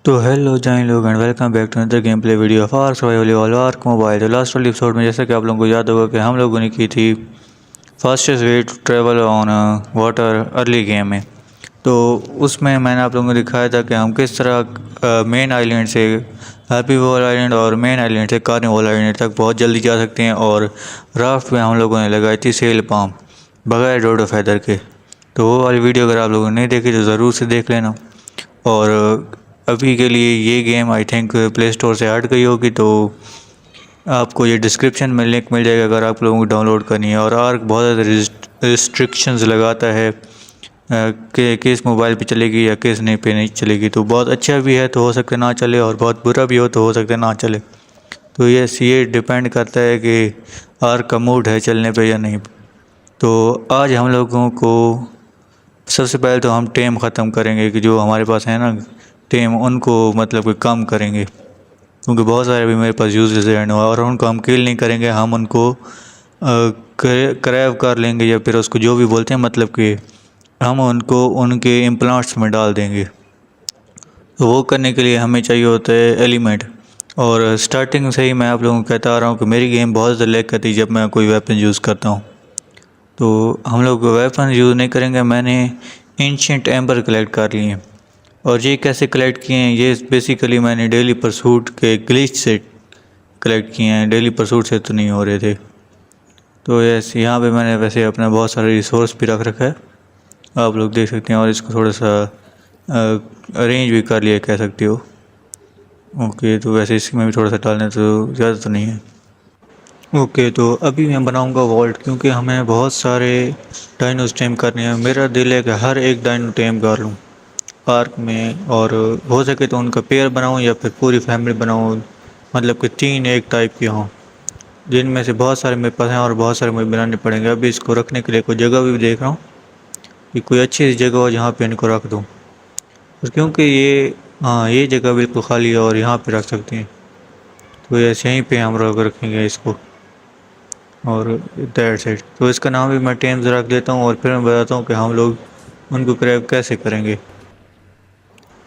तो हेलो जाइन लोग and welcome back to another game play video of ark survival ark mobile. तो last वाले एपिसोड में जैसा कि आप लोगों को याद होगा कि हम लोगों ने की थी fastest way to travel on water early game में। तो उसमें मैंने आप लोगों को दिखाया था कि हम किस तरह मेन आइलैंड से हैप्पी वॉल आइलैंड और मेन आइलैंड से कार्निवल आइलैंड तक बहुत जल्दी जा सकते हैं। और राफ्ट में हम लोगों ने लगाई थी सेल पाम बगैर डोडो फैदर के। तो वो वाली वीडियो अगर आप लोगों ने नहीं देखी तो ज़रूर से देख लेना। और अभी के लिए ये game I think play store से हट गई होगी, तो आपको ये डिस्क्रिप्शन में लिंक मिल जाएगा अगर आप लोगों को डाउनलोड करनी है। और आर्क बहुत ज़्यादा रिस्ट्रिक्शंस लगाता है कि किस मोबाइल पे चलेगी या किस नहीं पे नहीं चलेगी। तो बहुत अच्छा भी है तो हो सकता है ना चले, और बहुत बुरा भी हो सकता है ना चले। तो ये डिपेंड करता है कि आर्क का मूड है चलने पे या नहीं। तो आज हम लोगों को सबसे पहले तो हम टेम ख़त्म करेंगे कि जो हमारे पास है ना टेम, उनको मतलब कि कम करेंगे, क्योंकि बहुत सारे अभी मेरे पास यूजलेस एंड और उनको हम किल नहीं करेंगे। हम उनको क्रैव कर लेंगे या फिर उसको जो भी बोलते हैं, मतलब कि हम उनको उनके इम्प्लांट्स में डाल देंगे। तो वो करने के लिए हमें चाहिए होता है एलिमेंट। और स्टार्टिंग से ही मैं आप लोगों को कहता आ रहा हूँ कि मेरी गेम बहुत ज़्यादा लैग करती है जब मैं कोई वेपन यूज़ करता हूँ। तो हम लोग वेपन यूज़ नहीं करेंगे। मैंने एंशिएंट एम्बर कलेक्ट कर लिए हैं, और ये कैसे कलेक्ट किए हैं, ये बेसिकली मैंने डेली परसूट के ग्लिच से कलेक्ट किए हैं। डेली परसूट से तो नहीं हो रहे थे। तो यस, यहाँ पे मैंने वैसे अपना बहुत सारे रिसोर्स भी रख रखा है, आप लोग देख सकते हैं। और इसको थोड़ा सा अरेंज भी कर लिया कह सकते हो। ओके, तो वैसे इसमें भी थोड़ा सा डालने तो ज़्यादा तो नहीं है। ओके, तो अभी मैं बनाऊंगा वॉल्ट, क्योंकि हमें बहुत सारे डायनोस टेम करने हैं। मेरा दिल है कि हर एक डायनो टेम कर लूँ पार्क में, और हो सके तो उनका पेयर बनाऊं या फिर पूरी फैमिली बनाऊं, मतलब कि 3 एक टाइप के हों, जिनमें से बहुत सारे मेरे पास हैं और बहुत सारे मुझे बनाने पड़ेंगे। अभी इसको रखने के लिए कोई जगह भी देख रहा हूँ कि कोई अच्छी सी जगह हो जहाँ पे इनको रख दूँ, और क्योंकि ये जगह बिल्कुल खाली है और यहाँ पे रख सकते हैं। तो ऐसे यहीं पे हम लोग रखेंगे इसको, और दैट्स इट। तो इसका नाम भी मैं टेम्स रख देता हूँ, और फिर मैं बताता हूँ कि हम लोग उनको क्रैब कैसे करेंगे।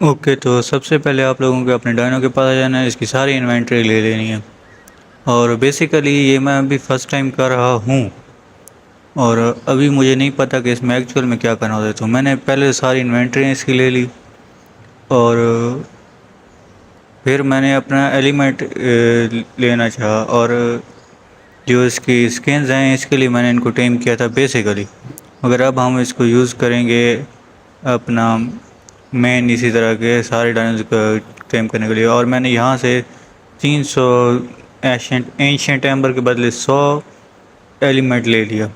ओके, तो सबसे पहले आप लोगों को अपने डायनो के पास आ जाना है, इसकी सारी इन्वेंट्री ले लेनी है। और बेसिकली ये मैं अभी फ़र्स्ट टाइम कर रहा हूँ, और अभी मुझे नहीं पता कि इसमें एक्चुअल में क्या करना होता है। तो मैंने पहले सारी इन्वेंट्री इसकी ले ली, और फिर मैंने अपना एलिमेंट लेना चाहा। और जो इसकी स्किन्स हैं इसके लिए मैंने इनको टेम किया था बेसिकली, मगर अब हम इसको यूज़ करेंगे अपना मेन इसी तरह के सारे डायनोज को टेम करने के लिए। और मैंने यहाँ से 300 एंशिएंट एम्बर के बदले 100 एलिमेंट ले लिया।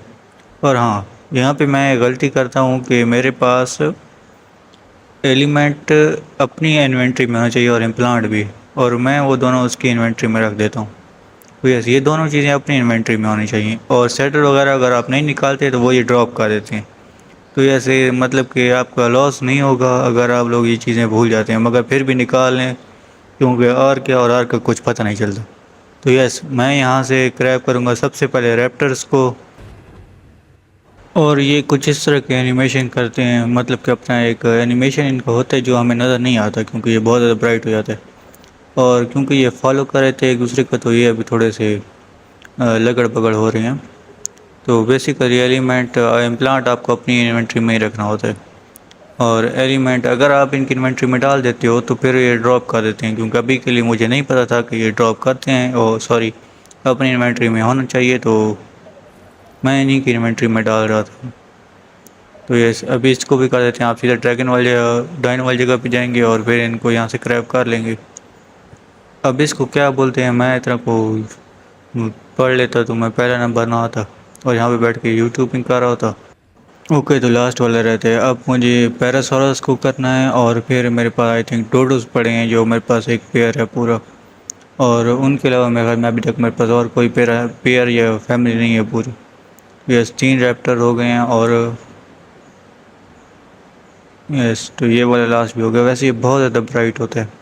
और हाँ, यहाँ पे मैं गलती करता हूँ कि मेरे पास एलिमेंट अपनी इन्वेंट्री में होना चाहिए और इम्प्लांट भी, और मैं वो दोनों उसकी इन्वेंट्री में रख देता हूँ। तो यस, ये दोनों चीज़ें अपनी इन्वेंट्री में होनी चाहिए। और सेटल वगैरह अगर आप नहीं निकालते तो वो ये ड्रॉप कर देते हैं। तो ऐसे मतलब कि आपका लॉस नहीं होगा अगर आप लोग ये चीज़ें भूल जाते हैं, मगर फिर भी निकाल लें, क्योंकि आर क्या और आर का कुछ पता नहीं चलता। तो यस, मैं यहाँ से क्रैब करूँगा सबसे पहले रैप्टर्स को। और ये कुछ इस तरह के एनिमेशन करते हैं, मतलब कि अपना एक एनिमेशन इनका होता है जो हमें नज़र नहीं आता, क्योंकि ये बहुत ज़्यादा ब्राइट हो जाता है। और क्योंकि ये फॉलो कर रहे थे एक दूसरे का, तो ये अभी थोड़े से लगड़ बगड़ हो रहे हैं। तो बेसिकली एलिमेंट इम्प्लांट आपको अपनी इन्वेंट्री में ही रखना होता है, और एलिमेंट अगर आप इनकी इन्वेंट्री में डाल देते हो तो फिर ये ड्रॉप कर देते हैं। क्योंकि अभी के लिए मुझे नहीं पता था कि ये ड्रॉप करते हैं, और सॉरी, अपनी इन्वेंट्री में होना चाहिए, तो मैं इन्हीं की इन्वेंट्री में डाल रहा था। तो ये अभी इसको भी कर देते हैं। आप सीधा ड्रैगन वाले डाइन वाली जगह पे जाएंगे और फिर इनको यहाँ से क्रैब कर लेंगे। अब इसको क्या बोलते हैं, मैं इतना को पढ़ लेता तो मैं पहला नंबर ना आता, और यहाँ पे बैठ के यूट्यूबिंग कर रहा होता। ओके, तो लास्ट वाले रहते हैं। अब मुझे पैरासोरस को करना है, और फिर मेरे पास आई थिंक डोडोस पड़े हैं जो मेरे पास एक पेयर है पूरा। और उनके अलावा मेरे ख्याल में अभी तक मेरे पास और कोई पेयर या फैमिली नहीं है पूरी। यस, 3 रैप्टर हो गए हैं, और यस, तो ये वाला लास्ट भी हो गया। वैसे ये बहुत ज़्यादा ब्राइट होता है।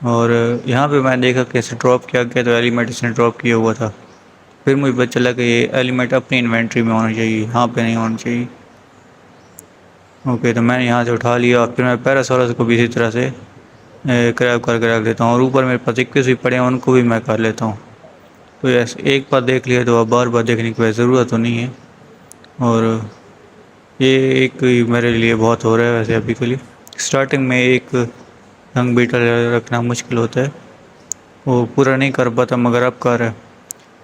और यहाँ पे मैं देखा कैसे ड्रॉप किया गया, तो एलिमेंट इसने ड्रॉप किया हुआ था। फिर मुझे पता चला कि ये एलिमेंट अपनी इन्वेंट्री में होना चाहिए, यहाँ पे नहीं होना चाहिए। ओके, तो मैंने यहाँ से उठा लिया, और फिर मैं पैरासोरस को भी इसी तरह से क्रैब करके रख देता हूँ। और ऊपर मेरे पास 21 भी पड़े हैं, उनको भी मैं कर लेता हूँ। तो यस, एक बार देख लिया तो अब बार बार देखने की ज़रूरत तो नहीं है। और ये एक मेरे लिए बहुत हो रहा है वैसे अभी के लिए। स्टार्टिंग में एक रंग बीटा रखना मुश्किल होता है, वो पूरा नहीं कर पाता, मगर अब कर रहा है।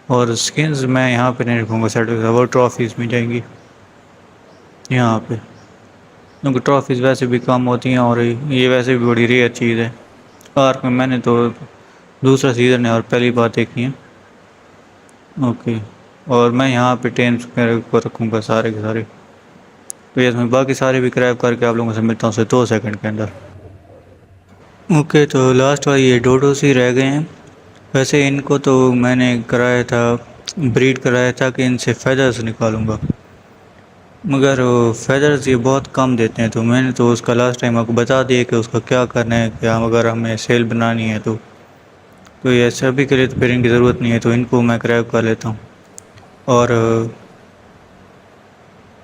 और स्किन्स मैं यहाँ पे नहीं रखूँगा सेट, वो ट्रॉफीज़ में जाएंगी यहाँ पे, क्योंकि ट्रॉफीज़ वैसे भी कम होती हैं और ये वैसे भी बड़ी रेयर चीज़ है। आर्क में मैंने तो दूसरा सीज़न है और पहली बार देखी है। ओके, और मैं यहाँ पे टेम्स को रखूँगा सारे के सारे। तो यस, मैं बाकी सारे भी क्रैब करके आप लोगों से मिलता हूँ 2 सेकंड के अंदर। ओके, तो लास्ट वाले ये डोडोस ही रह गए हैं। वैसे इनको तो मैंने कराया था, ब्रीड कराया था कि इनसे फेदर्स निकालूंगा, मगर फेदर्स ये बहुत कम देते हैं। तो मैंने तो उसका लास्ट टाइम आपको बता दिया कि उसका क्या करना है, कि अगर हमें सेल बनानी है तो ये सभी के लिए तो फिर इनकी ज़रूरत नहीं है, तो इनको मैं क्रैब कर लेता हूँ। और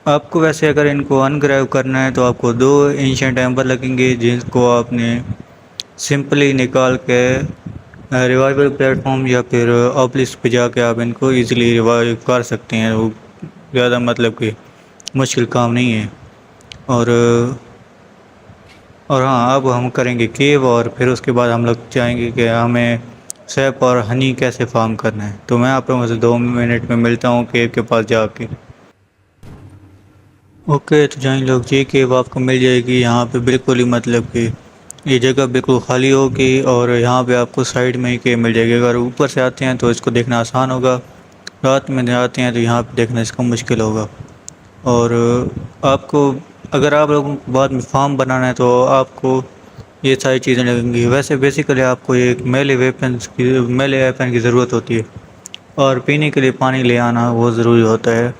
आपको वैसे अगर इनको अनग्रैब करना है तो आपको 2 एंशिएंट एम्बर लगेंगे, जिनको आपने सिंपली निकाल के रिवाइवल प्लेटफॉर्म या फिर ऑब्लिस्क पे जाके आप इनको इजीली रिवाइव कर सकते हैं। वो ज़्यादा मतलब कि मुश्किल काम नहीं है। और हाँ, अब हम करेंगे केव, और फिर उसके बाद हम लोग चाहेंगे कि हमें सेप और हनी कैसे फार्म करना है। तो मैं आप लोगों से 2 मिनट में मिलता हूँ केव के पास जाके। ओके, तो जाएँ लोग, ये केव आपको मिल जाएगी यहाँ पे बिल्कुल ही, मतलब कि ये जगह बिल्कुल खाली होगी और यहाँ पे आपको साइड में ही केव मिल जाएगी। अगर ऊपर से आते हैं तो इसको देखना आसान होगा, रात में आते हैं तो यहाँ पे देखना इसका मुश्किल होगा। और आपको अगर आप लोगों को बाद में फार्म बनाना है तो आपको ये सारी चीज़ें लगेंगी। वैसे बेसिकली आपको एक मेले वेपन की ज़रूरत होती है, और पीने के लिए पानी ले आना वो ज़रूरी होता है।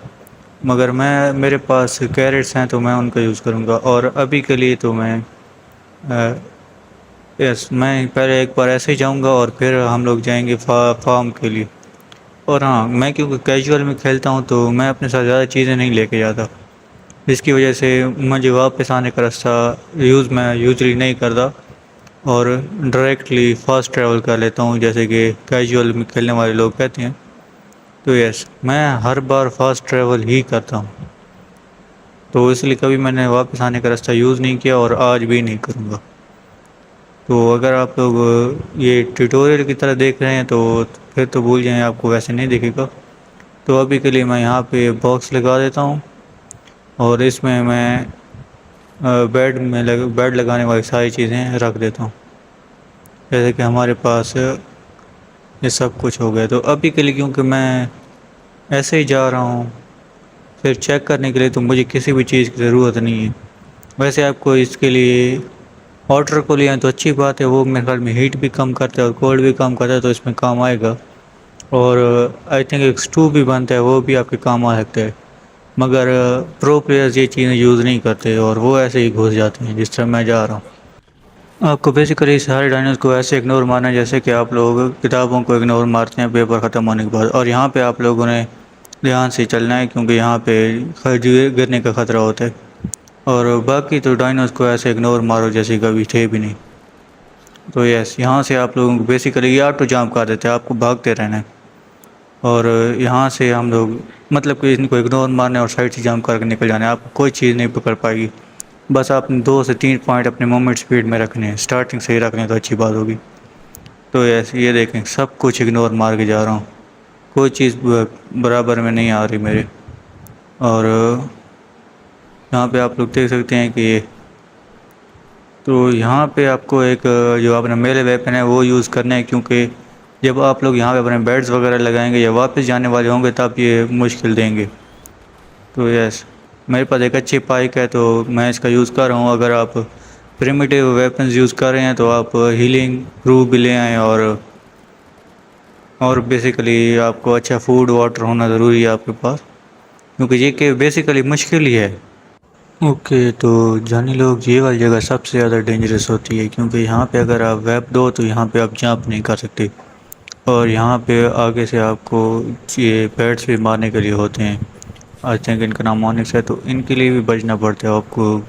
मगर मेरे पास कैरेट्स हैं तो मैं उनका यूज़ करूँगा। और अभी के लिए तो मैं यस, मैं पहले एक बार ऐसे ही जाऊँगा और फिर हम लोग जाएंगे फार्म के लिए। और हाँ, मैं क्योंकि कैजुअल में खेलता हूँ तो मैं अपने साथ ज़्यादा चीज़ें नहीं लेके जाता, जिसकी वजह से मुझे वापस आने का रास्ता मैं यूजली नहीं करता और डायरेक्टली फास्ट ट्रैवल कर लेता हूँ, जैसे कि कैजुअल में खेलने वाले लोग कहते हैं। तो यस, मैं हर बार फास्ट ट्रैवल ही करता हूँ, तो इसलिए कभी मैंने वापस आने का रास्ता यूज़ नहीं किया और आज भी नहीं करूँगा। तो अगर आप लोग ये ट्यूटोरियल की तरह देख रहे हैं तो फिर तो भूल जाएं, आपको वैसे नहीं दिखेगा। तो अभी के लिए मैं यहाँ पे बॉक्स लगा देता हूँ और इसमें मैं बेड लगाने वाली सारी चीज़ें रख देता हूँ, जैसे कि हमारे पास ये सब कुछ हो गया। तो अभी के लिए क्योंकि मैं ऐसे ही जा रहा हूँ, फिर चेक करने के लिए तो मुझे किसी भी चीज़ की ज़रूरत नहीं है। वैसे आपको इसके लिए वाटर को लिया तो अच्छी बात है, वो मेरे ख्याल में हीट भी कम करता है और कोल्ड भी कम करता है, तो इसमें काम आएगा। और आई थिंक एक स्टू भी बनता है, वो भी आपके काम आ सकता है। मगर प्रो प्लेयर्स ये चीज़ें यूज़ नहीं करते और वो ऐसे ही घुस जाते हैं जिस तरह मैं जा रहा हूँ। आपको बेसिकली सारे डायनोस को ऐसे इग्नोर मारना है जैसे कि आप लोग किताबों को इग्नोर मारते हैं पेपर ख़त्म होने के बाद। और यहाँ पे आप लोगों ने ध्यान से चलना है, क्योंकि यहाँ पे गिरने का ख़तरा होता है। और बाकी तो डायनोस को ऐसे इग्नोर मारो जैसे कभी थे भी नहीं। तो यस, यहाँ से आप लोगों को बेसिकली ये ऑटो जंप कर देते हैं, आपको भागते रहना है। और यहाँ से हम लोग मतलब कि इनको इग्नोर मारने और साइड से जंप करके निकल जाना है, आपको कोई चीज़ नहीं पकड़ पाएगी। बस आपने 2 से 3 पॉइंट अपने मोमेंट स्पीड में रखने हैं, स्टार्टिंग से ही रखने तो अच्छी बात होगी। तो यस, ये देखें, सब कुछ इग्नोर मार के जा रहा हूँ, कोई चीज़ बराबर में नहीं आ रही मेरे। और यहाँ पे आप लोग देख सकते हैं कि तो यहाँ पे आपको एक जो अपना मेले वेपन है वो यूज़ करना है, क्योंकि जब आप लोग यहाँ पे अपने बेड्स वगैरह लगाएंगे या वापस जाने वाले होंगे तब ये मुश्किल देंगे। तो यस, मेरे पास एक अच्छी पाइक है तो मैं इसका यूज़ कर रहा हूँ। अगर आप प्रिमिटिव वेपन्स यूज़ कर रहे हैं तो आप हीलिंग प्रूफ भी ले आएँ, और बेसिकली आपको अच्छा फूड वाटर होना ज़रूरी है आपके पास, क्योंकि ये कि बेसिकली मुश्किल ही है। ओके, तो जानी लोग, ये वाली जगह सबसे ज़्यादा डेंजरस होती है, क्योंकि यहाँ पे अगर आप वेप दो तो यहाँ पे आप जंप नहीं कर सकते, और यहाँ पे आगे से आपको ये पेट्स भी मारने के लिए होते हैं। आई थिंक इनका नाम ऑनिक्स है, तो इनके लिए भी बचना पड़ता है आपको।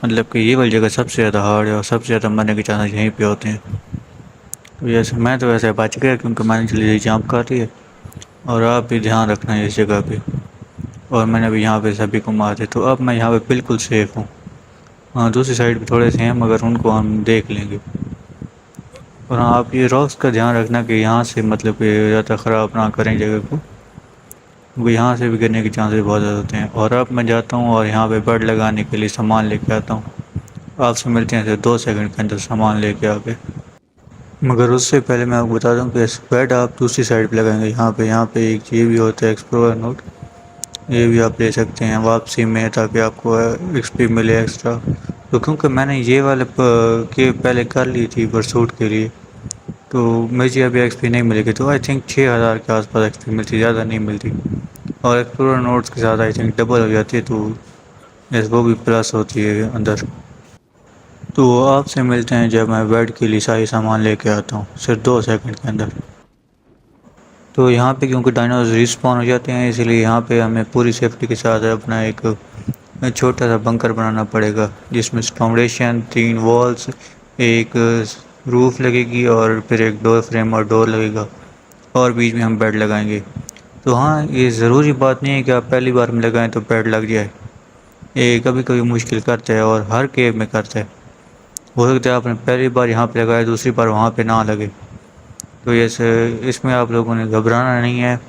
मतलब कि ये वाली जगह सबसे ज़्यादा हार्ड है और सबसे ज़्यादा मरने के चांसेस यहीं पे होते हैं। तो जैसे मैं तो वैसे बच गया क्योंकि मैंने जल्दी जंप कर दी है। और आप भी ध्यान रखना है इस जगह पे। और मैंने भी यहाँ पे सभी को मार दिया, तो अब मैं यहाँ पे बिल्कुल सेफ़ हूँ। हाँ, दूसरी साइड पे थोड़े से हैं मगर उनको हम देख लेंगे। और हाँ, आप ये रॉक्स का ध्यान रखना कि यहाँ से मतलब कि ज़्यादा ख़राब ना करें जगह को, क्योंकि यहाँ से भी गिरने के चांसेस बहुत ज़्यादा होते हैं। और अब मैं जाता हूँ और यहाँ पे बेड लगाने के लिए सामान लेके आता हूँ। आपसे मिलते हैं फिर 2 सेकंड के अंदर सामान लेके आके। मगर उससे पहले मैं आपको बता दूं कि इस बेड आप दूसरी साइड पे लगाएंगे। यहाँ पे एक ये भी होता है एक्सप्लोरर नोट, ये भी आप ले सकते हैं वापसी में ताकि आपको एक्सपी मिले एक्स्ट्रा। तो क्योंकि मैंने ये वाले के पहले कर ली थी परसूट के लिए, तो मुझे अभी एक्सपी नहीं मिलेगी। तो आई थिंक 6000 के आसपास एक्सपी मिलती, ज़्यादा नहीं मिलती। और एक्सप्लोरर नोट्स के साथ आई थिंक डबल हो जाती है, तो यस वो भी प्लस होती है अंदर। तो आपसे मिलते हैं जब मैं बेड के लिए सारी सामान लेके आता हूँ, सिर्फ 2 सेकंड के अंदर। तो यहाँ पे क्योंकि डायनासोर रिस्पॉन हो जाते हैं, इसलिए यहाँ पे हमें पूरी सेफ्टी के साथ अपना एक छोटा सा बंकर बनाना पड़ेगा, जिसमें फाउंडेशन, 3 वॉल्स, एक रूफ लगेगी और फिर एक डोर फ्रेम और डोर लगेगा, और बीच में हम बेड लगाएंगे। तो हाँ, ये ज़रूरी बात नहीं है कि आप पहली बार में लगाएं तो बेड लग जाए। ये कभी कभी मुश्किल करता है और हर केव में करता है। हो सकता है आपने पहली बार यहाँ पे लगाया, दूसरी बार वहाँ पे ना लगे। तो जैसे इसमें आप लोगों ने घबराना नहीं है,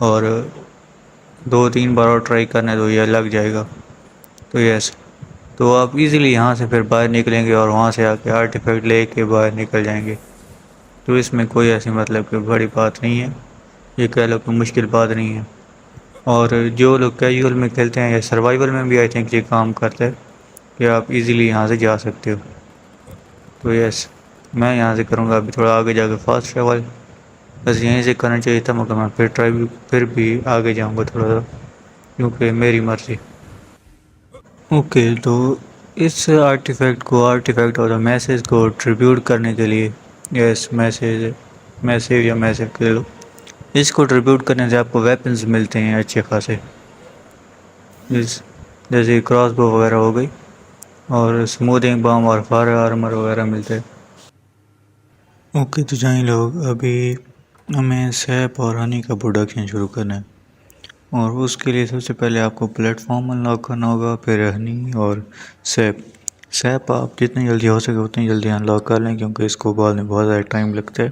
और 2-3 बार और ट्राई करना है तो यह लग जाएगा। तो यस, तो आप इजीली यहाँ से फिर बाहर निकलेंगे और वहाँ से आके आर्टिफैक्ट लेके बाहर निकल जाएंगे। तो इसमें कोई ऐसी मतलब कि बड़ी बात नहीं है, ये कह लो कि मुश्किल बात नहीं है। और जो लोग कैजुअल में खेलते हैं या सर्वाइवल में भी आई थिंक ये काम करता है कि आप इजीली यहाँ से जा सकते हो। तो यस, मैं यहाँ से करूँगा अभी थोड़ा आगे जाके फास्ट ट्रैवल। बस यहीं से करना चाहिए था मगर मैं फिर भी आगे जाऊँगा थोड़ा सा, क्योंकि मेरी मर्ज़ी। ओके, तो इस आर्टिफैक्ट और मैसेज को ट्रिब्यूट करने के लिए, यस मैसेज या मैसेज कह लो, इसको ट्रिब्यूट करने से आपको वेपन्स मिलते हैं अच्छे खासे, इस जैसे क्रॉसबो वगैरह हो गई, और स्मूथिंग बम और फायर आर्मर वगैरह मिलते हैं। ओके, तो जाएं लोग, अभी हमें सैप और हनी का प्रोडक्शन शुरू करना है। और उसके लिए सबसे पहले आपको प्लेटफॉर्म अनलॉक करना होगा, फिर हनी और सैप आप जितनी जल्दी हो सके उतनी जल्दी अनलॉक कर लें, क्योंकि इसको बाद में बहुत ज़्यादा टाइम लगता है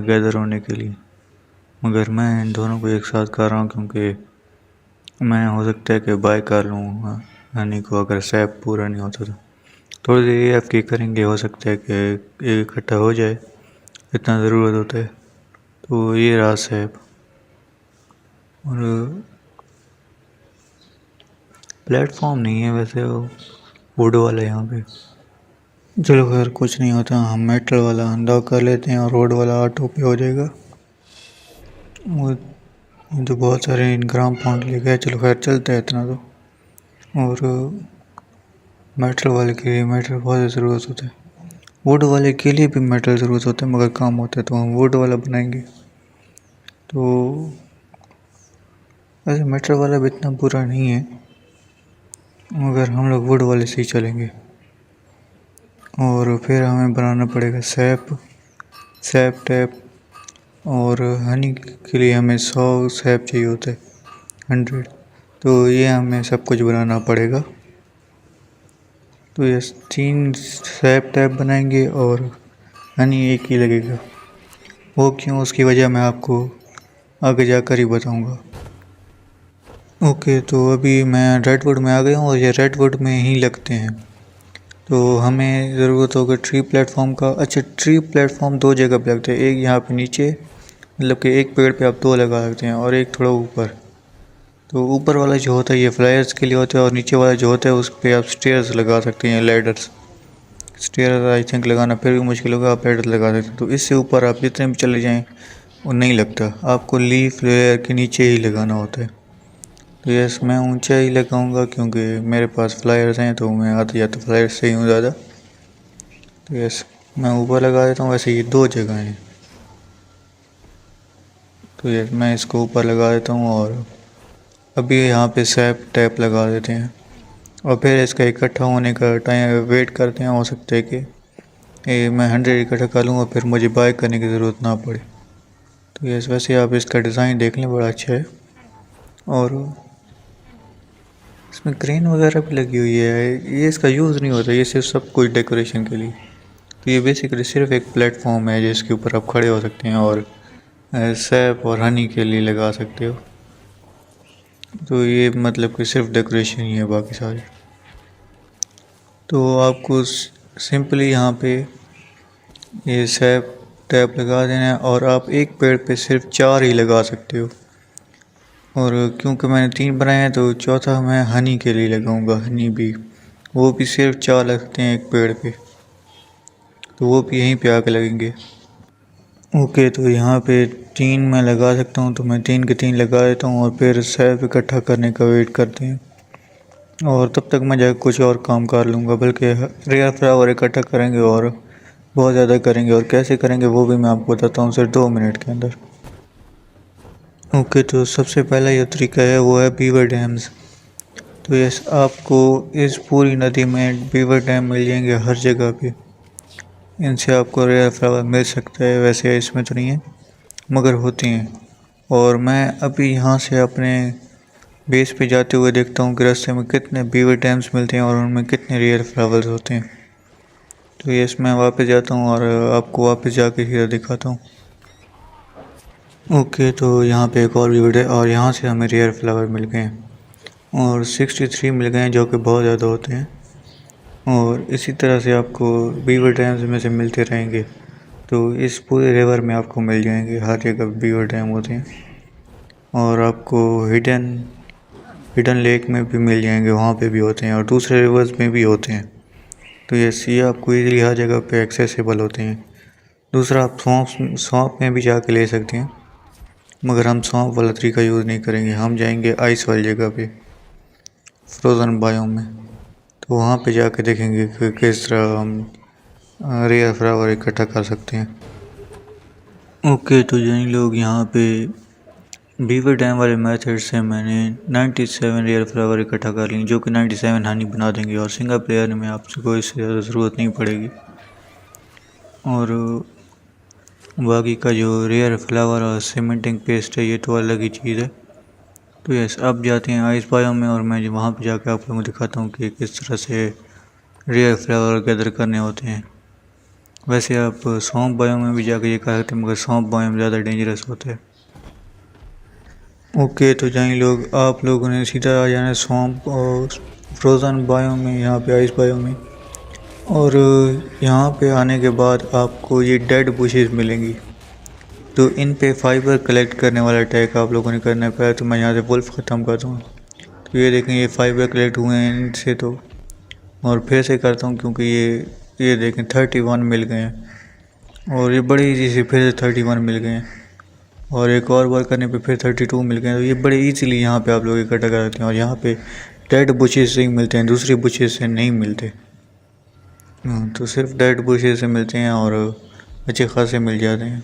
गैदर होने के लिए। मगर मैं इन दोनों को एक साथ कर रहा हूँ क्योंकि मैं हो सकता है कि बाय कर लूँ हनी को, अगर सैप पूरा नहीं होता तो थोड़ी देर AFK करेंगे, हो सकता है कि इकट्ठा हो जाए, इतना ज़रूरत होता है। तो ये रहा सैप। और प्लेटफॉर्म नहीं है वैसे, वो वुड वाला है यहाँ पे। चलो खैर कुछ नहीं होता, हम मेटल वाला अनलॉक कर लेते हैं और रोड वाला ऑटो पे हो जाएगा। वो तो बहुत सारे इनग्राम पॉइंट ले गए, चलो खैर चलते हैं इतना तो। और मेटल वाले के लिए मेटल बहुत ज़रूरत होता है, वुड वाले के लिए भी मेटल ज़रूरत होता है मगर कम होता है, तो हम वुड वाला बनाएंगे। तो वैसे मेटल वाला भी इतना बुरा नहीं है, मगर हम लोग वुड वाले से ही चलेंगे। और फिर हमें बनाना पड़ेगा सैप टैप, और हनी के लिए हमें 100 सैप चाहिए होता है, 100। तो ये हमें सब कुछ बनाना पड़ेगा। तो ये 3 सैप टैप बनाएंगे और हनी एक ही लगेगा। वो क्यों, उसकी वजह मैं आपको आगे जाकर ही बताऊंगा। ओके, तो अभी मैं रेडवुड में आ गया हूँ और ये रेडवुड में ही लगते हैं। तो हमें ज़रूरत होगा ट्री प्लेटफॉर्म का। अच्छा, ट्री प्लेटफॉर्म 2 जगह पे लगते हैं, एक यहाँ पे नीचे, मतलब कि एक पेड़ पे आप 2 लगा सकते हैं, और एक थोड़ा ऊपर। तो ऊपर वाला जो होता है ये फ्लायर्स के लिए होता है, और नीचे वाला जो होता है उस पर आप स्टेयर्स लगा सकते हैं, लैडर्स। स्टेयर आई थिंक लगाना फिर भी मुश्किल होगा, आप लैडर लगा सकते हैं। तो इससे ऊपर आप जितने भी चले जाएँ वो नहीं लगता, आपको लीफ लेयर के नीचे ही लगाना होता है। तो यस, मैं ऊंचा ही लगाऊंगा क्योंकि मेरे पास फ्लायर्स हैं, तो मैं आते जाते फ्लायर्स से ही हूँ ज़्यादा। तो यस, मैं ऊपर लगा देता हूँ। वैसे ये 2 जगह हैं, तो यस मैं इसको ऊपर लगा देता हूँ। और अभी यहाँ पे सैप टैप लगा देते हैं। और फिर इसका इकट्ठा होने का टाइम वेट करते हैं। हो सकता है कि मैं 100 इकट्ठा कर लूँ और फिर मुझे बाय करने की ज़रूरत ना पड़े। तो ये वैसे आप इसका डिज़ाइन देख लें, बड़ा अच्छा है। और इसमें क्रेन वगैरह भी लगी हुई है। ये इसका यूज़ नहीं होता, ये सिर्फ सब कुछ डेकोरेशन के लिए। तो ये बेसिकली सिर्फ एक प्लेटफॉर्म है जिसके ऊपर आप खड़े हो सकते हैं और सेब और हनी के लिए लगा सकते हो। तो ये मतलब कि सिर्फ डेकोरेशन ही है बाकी सारे। तो आपको सिंपली यहाँ पे ये सेब टैप लगा देना है और आप एक पेड़ पे सिर्फ 4 ही लगा सकते हो। और क्योंकि मैंने 3 बनाए हैं तो चौथा मैं हनी के लिए लगाऊंगा। हनी भी, वो भी सिर्फ 4 लगते हैं एक पेड़ पे, तो वो भी यहीं पे आके लगेंगे। ओके, तो यहाँ पे 3 मैं लगा सकता हूँ, तो मैं 3 के 3 लगा देता हूँ और फिर सेब इकट्ठा करने का वेट करते हैं। और तब तक मैं जाकर कुछ और काम कर लूँगा, बल्कि रेयर फ्लावर इकट्ठा करेंगे और बहुत ज़्यादा करेंगे। और कैसे करेंगे वो भी मैं आपको बताता हूँ सिर्फ 2 मिनट के अंदर। ओके, तो सबसे पहला जो तरीका है वो है बीवर डैम्स। तो यस, आपको इस पूरी नदी में बीवर डैम मिल जाएंगे हर जगह पे। इनसे आपको रेयर फ्लावर मिल सकता है, वैसे इसमें तो नहीं है मगर होती हैं। और मैं अभी यहाँ से अपने बेस पे जाते हुए देखता हूँ कि रास्ते में कितने बीवर डैम्स मिलते हैं और उनमें कितने रेयर फ्लावर्स होते हैं। तो यस, मैं वापस जाता हूँ और आपको वापस जाके सीधा दिखाता हूँ। ओके, तो यहाँ पे एक और बीवर है और यहाँ से हमें रेयर फ्लावर मिल गए हैं और 63 मिल गए हैं, जो कि बहुत ज़्यादा होते हैं। और इसी तरह से आपको बीवर डैम्स में से मिलते रहेंगे। तो इस पूरे रिवर में आपको मिल जाएंगे, हर जगह बीवर डैम होते हैं। और आपको हिडन लेक में भी मिल जाएंगे, वहाँ पे भी होते हैं और दूसरे रिवर्स में भी होते हैं। तो ये आपको इजीली हर जगह पे एक्सेसिबल होते हैं। दूसरा, आप सौंप में भी जाके ले सकते हैं, मगर हम सौंप वाला तरीका यूज़ नहीं करेंगे। हम जाएंगे आइस वाली जगह पे, फ्रोज़न बायोम में। तो वहाँ पे जाके देखेंगे कि किस तरह हम रेयर फ्लावर इकट्ठा कर सकते हैं। ओके, तो जिन लोग यहाँ पे बीवर डैम वाले मेथड से मैंने 97 रेयर फ्लावर इकट्ठा कर ली, जो कि 97 हनी बना देंगे और सिंगल प्लेयर में आपसे कोई इससे ज़्यादा ज़रूरत नहीं पड़ेगी। और बाकी का जो रेयर फ्लावर और सीमेंटिंग पेस्ट है ये तो अलग ही चीज़ है। तो यस, अब जाते हैं आइस बायोम में और मैं वहाँ पे जाकर आप लोगों को दिखाता हूँ कि किस तरह से रेयर फ्लावर गैदर करने होते हैं। वैसे आप सौंप बायोम में भी जाकर ये कर सकते हैं, मगर सौंप बायोम ज़्यादा डेंजरस होता है। ओके, तो जाएं लोग, आप लोगों ने सीधा आ जाना सौंप और फ्रोज़न बायोम में, यहाँ पे आइस बायोम में। और यहाँ पे आने के बाद आपको ये डेड बुशेस मिलेंगी। तो इन पे फाइबर कलेक्ट करने वाला टैग आप लोगों ने करना है। पहले तो मैं यहाँ से वुल्फ ख़त्म करता हूँ। तो ये देखें, ये फाइबर कलेक्ट हुए हैं इनसे। तो और फिर से करता हूँ क्योंकि ये देखें 31 मिल गए हैं और ये बड़ी इजी से फिर से 31 मिल गए हैं और एक और बार करने पे फिर 32 मिल गए हैं। तो ये बड़े इजीली यहाँ पे आप लोग इकट्ठा कर सकते हैं। और यहाँ पे डेड बुशेस से ही मिलते हैं, दूसरी बुशेस से नहीं मिलते। तो सिर्फ डेड बुशेस से मिलते हैं और अच्छे खासे मिल जाते हैं।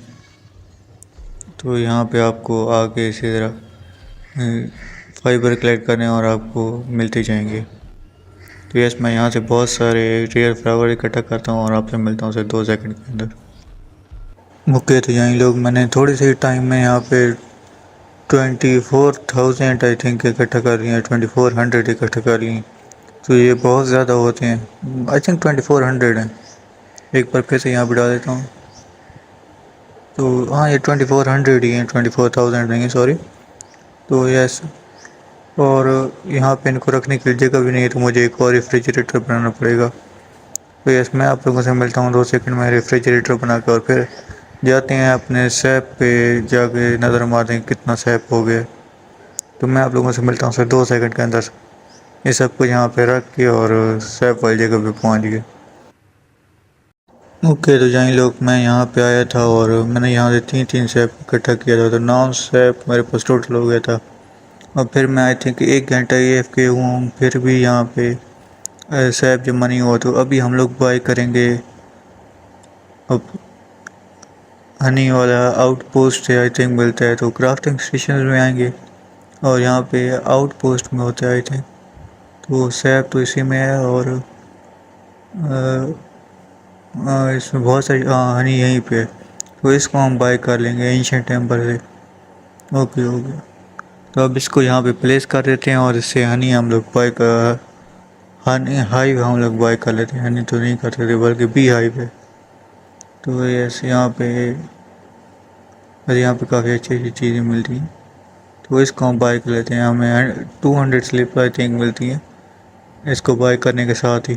तो यहाँ पे आपको आके इसी तरह फाइबर कलेक्ट करने और आपको मिलते जाएंगे। तो यस, मैं यहाँ से बहुत सारे रेयर फ्लावर इकट्ठा करता हूँ और आपसे मिलता हूँ सिर्फ 2 सेकंड के अंदर। ओके, तो यहाँ लोग मैंने थोड़ी सी टाइम में यहाँ पे 24,000 आई थिंक इकट्ठा कर लिए हैं, 2400 इकट्ठा कर लिए। तो ये बहुत ज़्यादा होते हैं, आई थिंक 2400 हैं। एक बार फिर से यहाँ पर डाल देता हूँ। तो हाँ, ये 2400 ही हैं, 24,000 नहीं, सॉरी। तो यस, और यहाँ पे इनको रखने की जगह भी नहीं है, तो मुझे एक और रेफ्रिजरेटर बनाना पड़ेगा। तो यस, मैं आप लोगों से मिलता हूँ 2 सेकंड में रेफ्रिजरेटर बना के और फिर जाते हैं अपने सैप पे जाके नज़र मारते हैं कितना सैप हो गया। तो मैं आप लोगों से मिलता हूँ सिर्फ 2 सेकंड के अंदर। ये सब कुछ यहाँ पे रख के और सैप वाली जगह पे पहुँच गए। ओके, तो जहाँ लोग मैं यहाँ पे आया था और मैंने यहाँ से 3 सैप इकट्ठा किया था, तो 9 सैप मेरे पास टोटल हो गया था। और फिर मैं आई थिंक 1 घंटा AFK हुआ हूँ, फिर भी यहाँ पे सैप जमा नहीं हुआ। तो अभी हम लोग बाय करेंगे अब हनी वाला आउटपोस्ट से आई थिंक मिलता है। तो क्राफ्टिंग स्टेशन में आएंगे और यहाँ पे आउटपोस्ट में होता है आई थिंक। तो सैप तो इसी में है और इसमें बहुत सारी हनी यहीं पे है, तो इसको हम बाय कर लेंगे एंशिएंट टेम्पल से। ओके ओके, तो अब इसको यहाँ पे प्लेस कर देते हैं और इससे हनी हम लोग बाय कर, हनी हाइव हम लोग बाय कर लेते हैं, हनी तो नहीं कर सकते बल्कि बी हाइव है। तो ऐसे यहाँ पे काफ़ी अच्छी अच्छी चीज़ें मिलती हैं, तो इसको हम बाय कर लेते हैं। हमें 200 स्लिप आई थिंक मिलती है इसको बाय करने के साथ ही।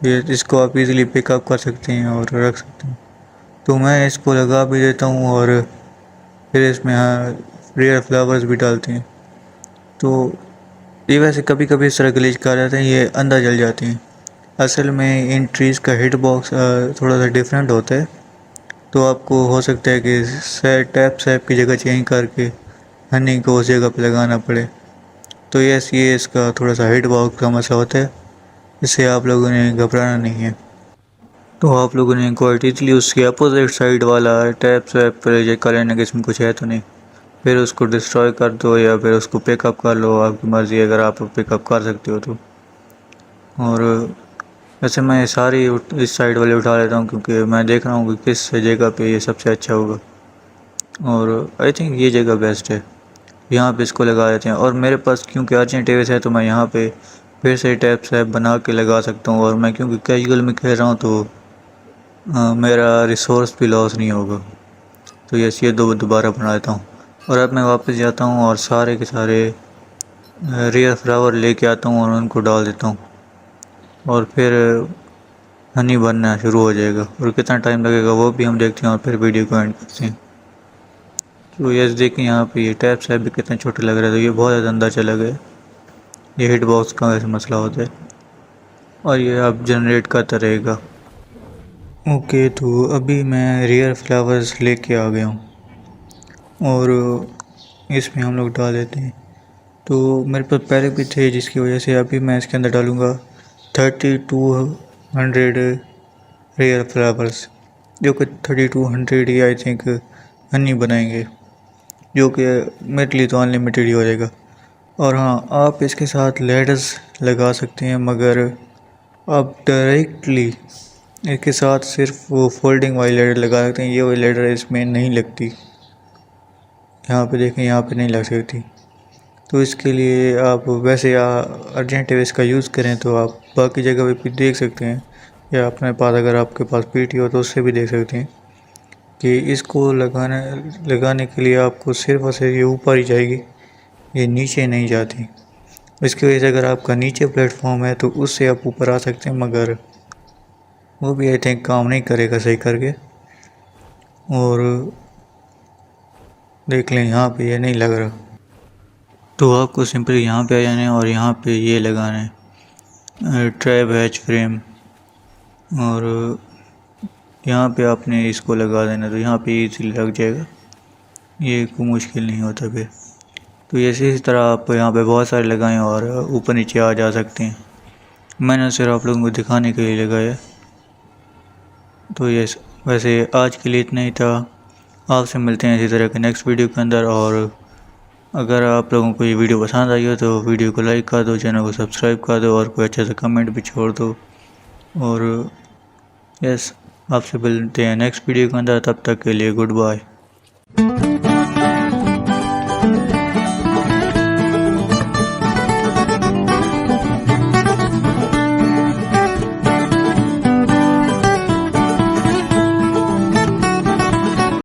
ये इसको आप इजीली पिकअप कर सकते हैं और रख सकते हैं। तो मैं इसको लगा भी देता हूँ और फिर इसमें रेयर फ्लावर्स भी डालते हैं। तो ये वैसे कभी कभी इस तरह ग्लिच कर जाते हैं, ये अंदर जल जाती हैं। असल में इन ट्रीज़ का हिट बॉक्स थोड़ा सा डिफरेंट होता है, तो आपको हो सकता है कि टैप सैप की जगह चेंज करके हनी को उस जगह पर लगाना पड़े। तो ये इसका थोड़ा सा हिट बॉक्स का मसला होता है, इससे आप लोगों ने घबराना नहीं है। तो आप लोगों ने क्वाइट ईजली उसके अपोजिट साइड वाला टैप स्वैप पर कर लेना कि इसमें कुछ है तो नहीं, फिर उसको डिस्ट्रॉय कर दो या फिर उसको पिकअप कर लो, आपकी मर्ज़ी अगर आप पिकअप कर सकते हो तो। और वैसे मैं सारी इस साइड वाले उठा लेता हूँ क्योंकि मैं देख रहा हूँ कि किस जगह पे ये सबसे अच्छा होगा, और आई थिंक ये जगह बेस्ट है। यहाँ पे इसको लगा देते हैं, और मेरे पास क्योंकि अर्जेंट एवेस है तो मैं यहाँ पे फिर से टैप स्वैप बना के लगा सकता हूँ, और मैं क्योंकि कैजुअल में खेल रहा हूँ तो मेरा रिसोर्स भी लॉस नहीं होगा। तो ये दोबारा बना देता हूँ, और अब मैं वापस जाता हूँ और सारे के सारे रेयर फ्लावर लेके आता हूँ और उनको डाल देता हूँ, और फिर हनी बनना शुरू हो जाएगा। और कितना टाइम लगेगा वो भी हम देखते हैं और फिर वीडियो को एंड करते हैं। तो ये देखें यहाँ पे ये टैप सैप भी कितने छोटे लग रहे थे, ये बहुत ज़्यादा अंदर चला गया। ये हिट बॉक्स का वैसे मसला होता है, और ये अब जनरेट करता रहेगा। ओके, तो अभी मैं रेयर फ्लावर्स लेके आ गया हूँ और इसमें हम लोग डाल देते हैं। तो मेरे पास पहले भी थे जिसकी वजह से अभी मैं इसके अंदर डालूँगा 3200 रेयर फ्लावर्स, जो कि 3200 ही आई थिंक हनी बनाएंगे, जो कि मेरे लिए तो अनलिमिटेड ही हो जाएगा। और हाँ, आप इसके साथ लेडर्स लगा सकते हैं, मगर आप डायरेक्टली इसके साथ सिर्फ वो फोल्डिंग वाली लेडर लगा सकते हैं। ये वाली लेडर इसमें नहीं लगती, यहाँ पे देखें, यहाँ पे नहीं लग सकती। तो इसके लिए आप वैसे अर्जेंट एवेस का यूज़ करें तो आप बाकी जगह पे भी देख सकते हैं, या अपने पास अगर आपके पास पीटी हो तो उससे भी देख सकते हैं कि इसको लगाने के लिए आपको सिर्फ और सिर्फ ये ऊपर ही जाएगी, ये नीचे नहीं जाती। इसकी वजह से अगर आपका नीचे प्लेटफॉर्म है तो उससे आप ऊपर आ सकते हैं, मगर वो भी आई थिंक काम नहीं करेगा सही करके। और देख लें, यहाँ पे ये नहीं लग रहा, तो आपको सिंपली यहाँ पे आ जाना है और यहाँ पे ये लगाना है ट्रैप हैच फ्रेम, और यहाँ पे आपने इसको लगा देना, तो यहाँ पे इजीली लग जाएगा, ये कोई मुश्किल नहीं होता फिर। तो इसी तरह आप यहाँ पे बहुत सारे लगाएं और ऊपर नीचे आ जा सकते हैं। मैंने सिर्फ आप लोगों को दिखाने के लिए लगाया। तो ये वैसे आज के लिए इतना ही था, आपसे मिलते हैं इसी तरह के नेक्स्ट वीडियो के अंदर। और अगर आप लोगों को ये वीडियो पसंद आई हो तो वीडियो को लाइक कर दो, चैनल को सब्सक्राइब कर दो और कोई अच्छा सा कमेंट भी छोड़ दो। और यस, आपसे मिलते हैं नेक्स्ट वीडियो के अंदर, तब तक के लिए गुड बाय।